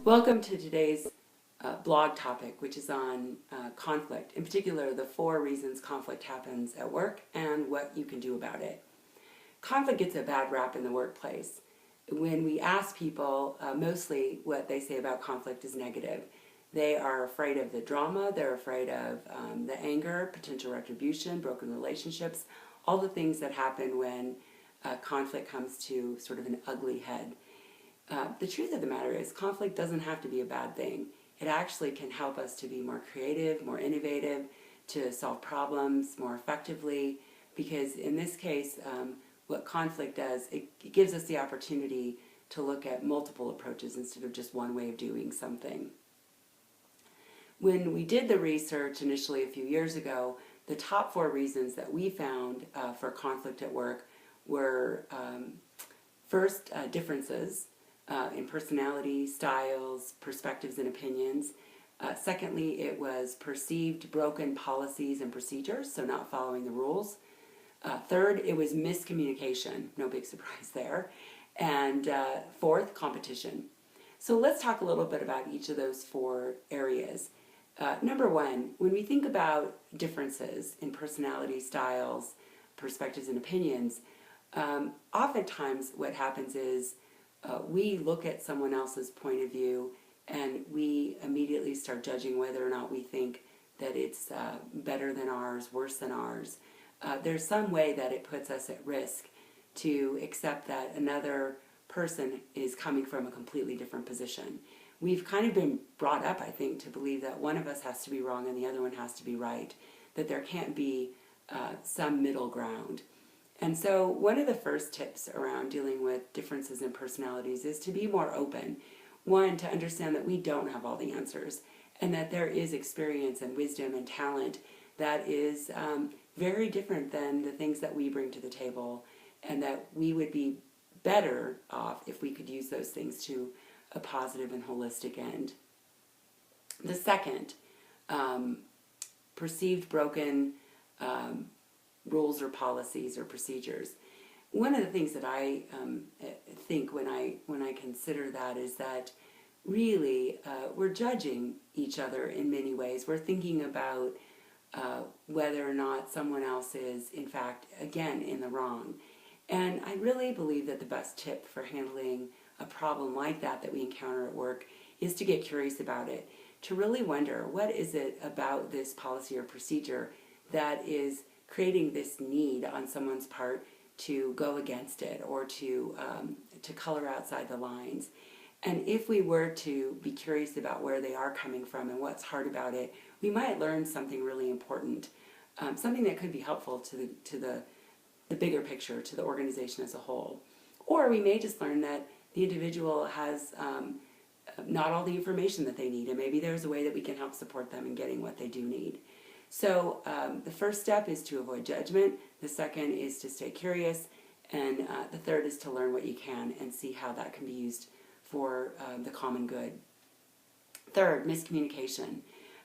Welcome to today's blog topic, which is on conflict, in particular the 4 reasons conflict happens at work and what you can do about it. Conflict gets a bad rap in the workplace. When we ask people, mostly what they say about conflict is negative. They are afraid of the drama, they're afraid of the anger, potential retribution, broken relationships, all the things that happen when conflict comes to sort of an ugly head. The truth of the matter is conflict doesn't have to be a bad thing. It actually can help us to be more creative, more innovative, to solve problems more effectively, because in this case, what conflict does, it gives us the opportunity to look at multiple approaches instead of just one way of doing something. When we did the research initially a few years ago, the top 4 reasons that we found for conflict at work were first, differences in personality, styles, perspectives, and opinions. Secondly, it was perceived broken policies and procedures, so not following the rules. Third, it was miscommunication, no big surprise there. And fourth, competition. So let's talk a little bit about each of those 4 areas. Number 1, when we think about differences in personality, styles, perspectives, and opinions, oftentimes what happens is we look at someone else's point of view and we immediately start judging whether or not we think that it's better than ours, worse than ours. There's some way that it puts us at risk to accept that another person is coming from a completely different position. We've kind of been brought up, I think, to believe that one of us has to be wrong and the other one has to be right, that there can't be some middle ground. And so one of the first tips around dealing with differences in personalities is to be more open. One, to understand that we don't have all the answers and that there is experience and wisdom and talent that is very different than the things that we bring to the table, and that we would be better off if we could use those things to a positive and holistic end. The second, perceived broken rules or policies or procedures. One of the things that I think when I consider that is that really we're judging each other in many ways. We're thinking about whether or not someone else is, in fact, again, in the wrong. And I really believe that the best tip for handling a problem like that we encounter at work is to get curious about it, to really wonder, what is it about this policy or procedure that is creating this need on someone's part to go against it or to color outside the lines. And if we were to be curious about where they are coming from and what's hard about it, we might learn something really important, something that could be helpful to the bigger picture, to the organization as a whole. Or we may just learn that the individual has not all the information that they need, and maybe there's a way that we can help support them in getting what they do need. So the first step is to avoid judgment, the second is to stay curious, and the third is to learn what you can and see how that can be used for the common good. Third, miscommunication.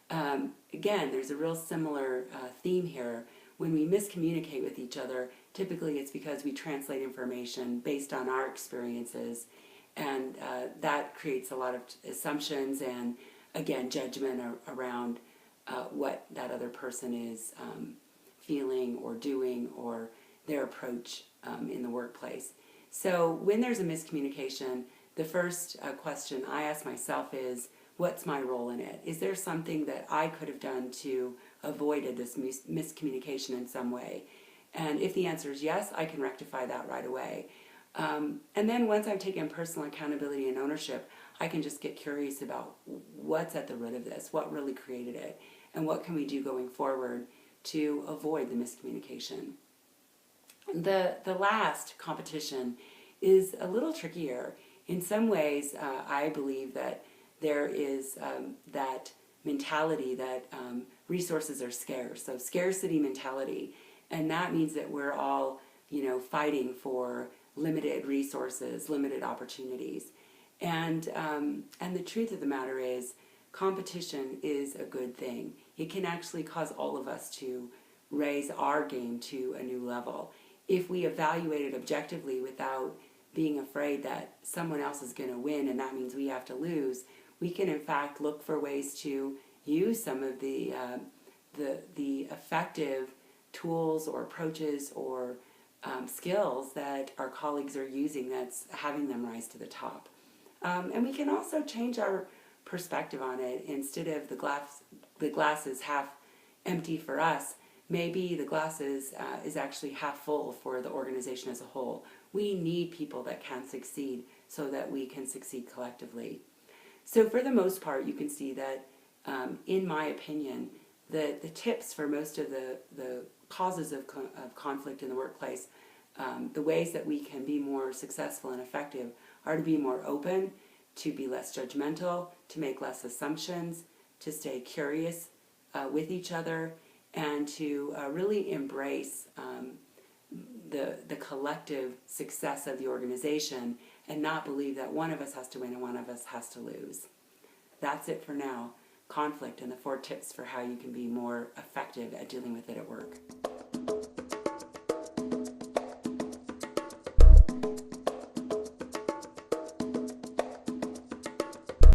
Again, there's a real similar theme here. When we miscommunicate with each other, typically it's because we translate information based on our experiences, and that creates a lot of assumptions and, again, judgment around what that other person is feeling or doing, or their approach in the workplace. So when there's a miscommunication, the first question I ask myself is, what's my role in it? Is there something that I could have done to avoid this miscommunication in some way? And if the answer is yes, I can rectify that right away. And then once I've taken personal accountability and ownership, I can just get curious about what's at the root of this, what really created it, and what can we do going forward to avoid the miscommunication. The last, competition, is a little trickier. In some ways, I believe that there is that mentality that resources are scarce, so scarcity mentality, and that means that we're all, fighting for limited resources, limited opportunities. And the truth of the matter is, competition is a good thing. It can actually cause all of us to raise our game to a new level. If we evaluate it objectively without being afraid that someone else is going to win and that means we have to lose, we can in fact look for ways to use some of the effective tools or approaches or skills that our colleagues are using that's having them rise to the top. And we can also change our perspective on it. Instead of the glass is half empty for us, maybe the glass is actually half full for the organization as a whole. We need people that can succeed so that we can succeed collectively. So for the most part, you can see that, in my opinion, the tips for most of the causes of conflict in the workplace, the ways that we can be more successful and effective are to be more open, to be less judgmental, to make less assumptions, to stay curious with each other, and to really embrace the collective success of the organization and not believe that one of us has to win and one of us has to lose. That's it for now. Conflict and the 4 tips for how you can be more effective at dealing with it at work.